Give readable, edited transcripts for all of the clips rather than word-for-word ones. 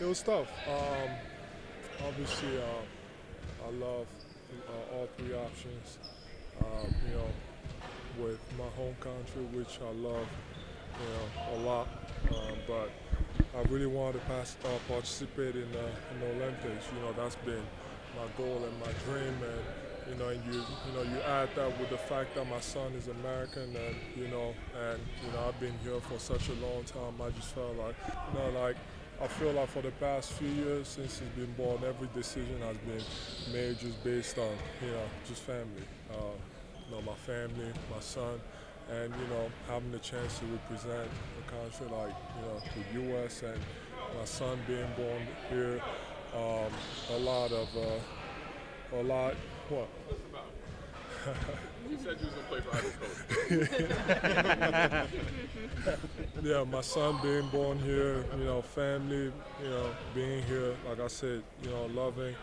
It was tough. Obviously, I love all three options. You know, with my home country, which I love, a lot. But I really wanted to participate in the Olympics. That's been my goal and my dream. And you add that with the fact that my son is American, and I've been here for such a long time. I just felt like, like I feel like for the past few years since he's been born, every decision has been made just based on just family. My family, my son, and having the chance to represent a country like the U.S. and my son being born here, a lot of a lot what. You said you was gonna play for Ivory Coast. Yeah, my son being born here, family, being here, like I said, loving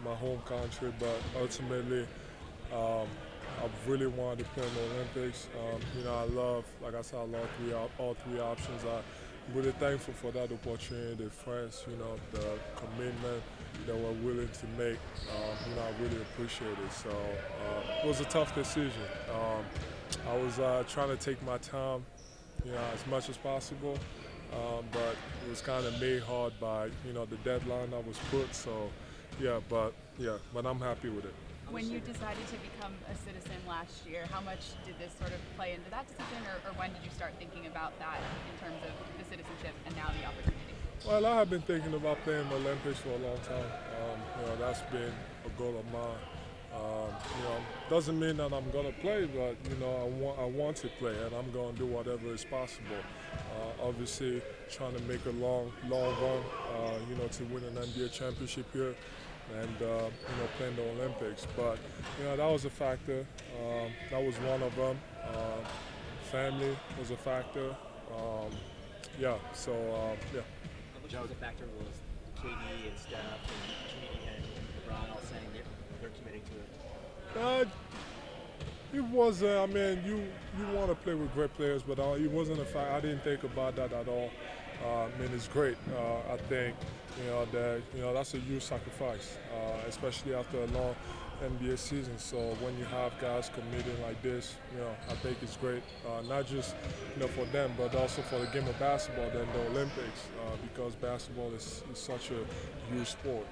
my home country, but ultimately, um, I really wanted to play in the Olympics. I love, like I said, I love all three options. I'm really thankful for that opportunity, the friends, the commitment that we're willing to make. I really appreciate it. So it was a tough decision. I was trying to take my time, as much as possible, but it was kind of made hard by, the deadline that was put. So, but I'm happy with it. When you decided to become a citizen last year, how much did this sort of play into that decision, or when did you start thinking about that in terms of the citizenship and now the opportunity? Well, I have been thinking about playing the Olympics for a long time. That's been a goal of mine. Doesn't mean that I'm gonna play, but I want to play, and I'm gonna do whatever is possible. Obviously, trying to make a long run, to win an NBA championship here, and playing the Olympics. But that was a factor. That was one of them. Family was a factor. Yeah. How much was a factor was KD and Steph and LeBron all saying they're committing to it? It was. You want to play with great players, but it wasn't a fact. I didn't think about that at all. It's great. I think that's a huge sacrifice, especially after a long NBA season. So when you have guys committing like this, I think it's great. Not just for them, but also for the game of basketball, then the Olympics, because basketball is such a huge sport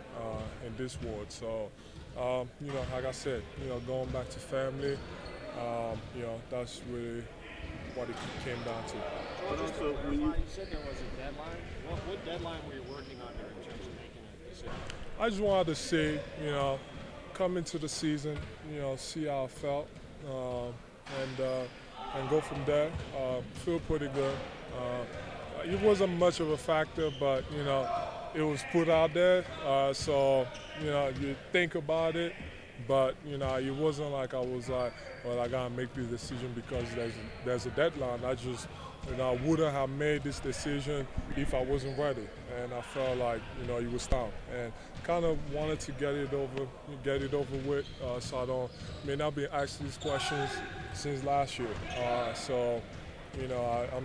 in this world. So like I said, going back to family, that's really what it came down to. But also, when you said there was a deadline, what deadline were you working under in terms of making a decision? I just wanted to see, come into the season, see how I felt, and go from there. Feel pretty good. It wasn't much of a factor, but it was put out there, so you think about it. But it wasn't like I was like, well, I gotta make this decision because there's a deadline. I just, I wouldn't have made this decision if I wasn't ready, and I felt like it was time, and kind of wanted to get it over with, so may not be asked these questions since last year. I'm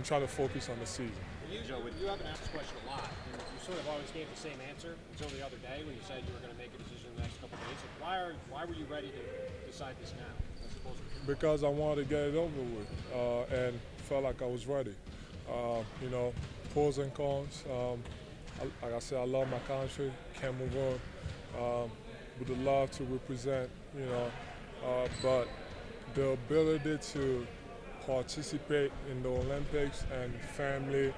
trying to focus on the season. You haven't asked this question a lot, and you sort of always gave the same answer until the other day when you said you were going to make a decision in the next couple of days. So why were you ready to decide this now, as opposed to? Because I wanted to get it over with, and felt like I was ready. Pros and cons. Like I said, I love my country, Cameroon. Would love to represent, but the ability to participate in the Olympics and family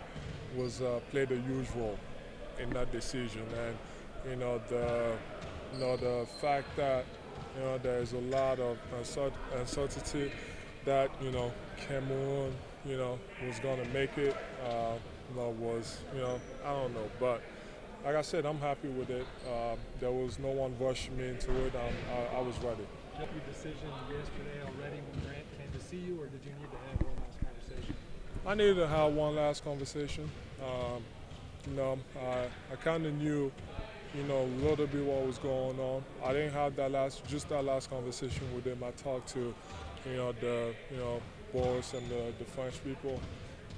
was played a huge role in that decision. And the fact that there's a lot of uncertainty that Cameroon was going to make it was I don't know, but like I said, I'm happy with it. There was no one rushing me into it. I was ready. Your decision yesterday already when Grant came to see you, or did you need to have one last conversation? I needed to have one last conversation. I kind of knew, a little bit what was going on. I didn't have that last conversation with him. I talked to, the boys and the French people,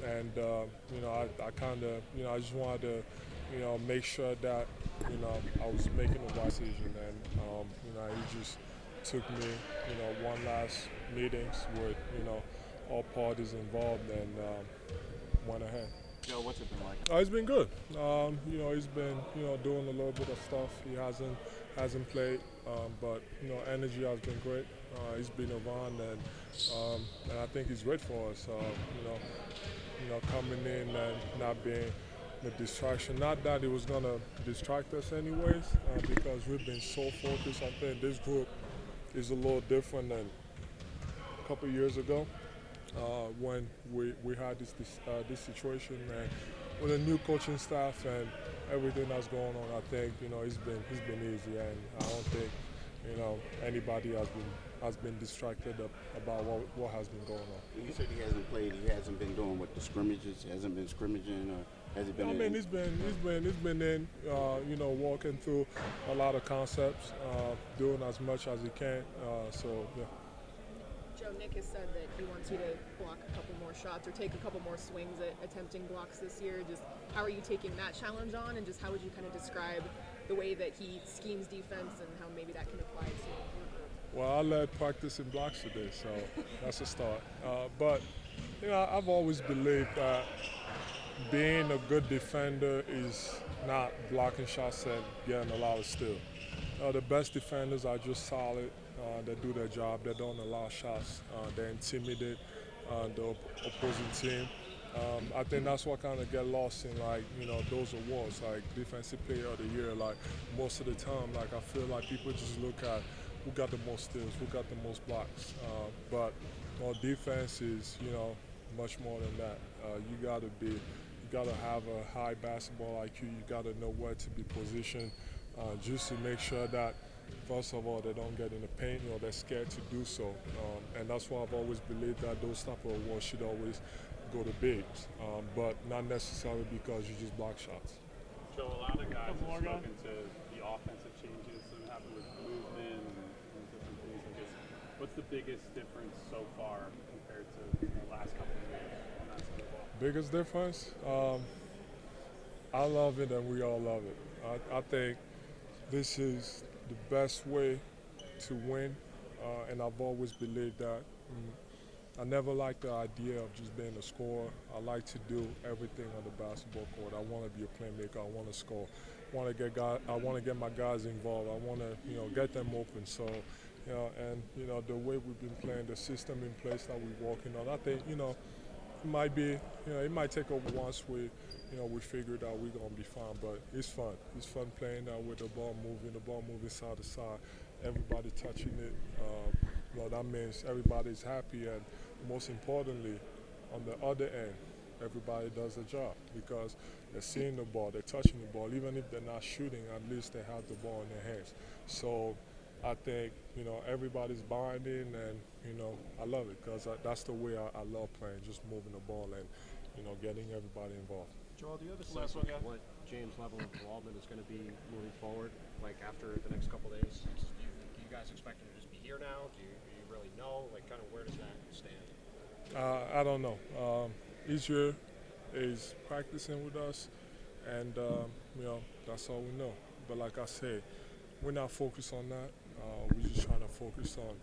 and I kind of, I just wanted to make sure that I was making the right decision, and he just took me one last meetings with all parties involved, and went ahead. Joe, what's it been like? It's been good. He's been doing a little bit of stuff. He hasn't played, but energy has been great. He's been around, and I think he's great for us. Coming in and not being the distraction. Not that it was gonna distract us anyways, because we've been so focused. I think this group is a little different than a couple years ago, when we had this situation, and with a new coaching staff and everything that's going on. I think he's been easy, and I don't think anybody has been distracted about what has been going on. You said he hasn't played. He hasn't been doing what the scrimmages. He hasn't been scrimmaging, or has he been? I mean, he's been in, walking through a lot of concepts, doing as much as he can. So yeah. Joe, Nick has said that he wants you to block a couple more shots or take a couple more swings at attempting blocks this year. Just how are you taking that challenge on, and just how would you kind of describe the way that he schemes defense and how maybe that can apply to your group? Well, I led practice in blocks today, so that's a start. But I've always believed that being a good defender is not blocking shots and getting a lot of steals. The best defenders are just solid. They do their job. They don't allow shots. They intimidate the opposing team. I think that's what kind of get lost in those awards, like Defensive Player of the Year. Like most of the time, I feel like people just look at who got the most steals, who got the most blocks. But defense is much more than that. You gotta have a high basketball IQ. You gotta know where to be positioned, just to make sure that, first of all, they don't get in the paint or they're scared to do so. And that's why I've always believed that those type of awards should always go to bigs, but not necessarily because you just block shots. Joe, a lot of guys have spoken to the offensive changes that happen with movement and different things. I guess, what's the biggest difference so far compared to the last couple of years on that side of the ball? Biggest difference? I love it and we all love it. I think this is the best way to win, and I've always believed that. I never liked the idea of just being a scorer. I like to do everything on the basketball court. I want to be a playmaker. I want to score. I want to get my guys involved. I want to get them open. So the way we've been playing, the system in place that we're working on, I think it might be it might take over once we figured out we're gonna be fine. But it's fun. It's fun playing with the ball moving side to side. Everybody touching it. That means everybody's happy, and most importantly, on the other end, everybody does their job because they're seeing the ball, they're touching the ball. Even if they're not shooting, at least they have the ball in their hands. So I think everybody's buying in, and I love it because that's the way I love playing, just moving the ball and getting everybody involved. Joel, do you have a sense of what James' level of involvement is going to be moving forward, like after the next couple of days? Do you guys expect him to just be here now? Do you really know? Kind of where does that stand? I don't know. Each year is practicing with us, and that's all we know. But like I said, we're not focused on that. We're just trying to focus on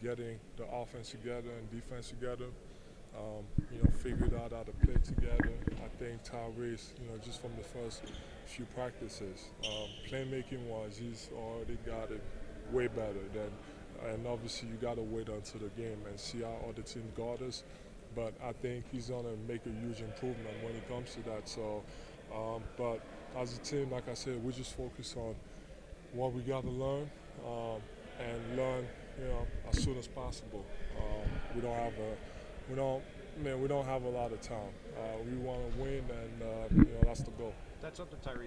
getting the offense together and defense together. Figured out how to play together. I think Tyrese, just from the first few practices, playmaking-wise, he's already got it way better than. And obviously, you got to wait until the game and see how other teams guard us. But I think he's going to make a huge improvement when it comes to that. So, but as a team, like I said, we just focus on what we got to learn and learn, as soon as possible. We don't have a lot of time. We want to win, and that's the goal. That's something Tyrese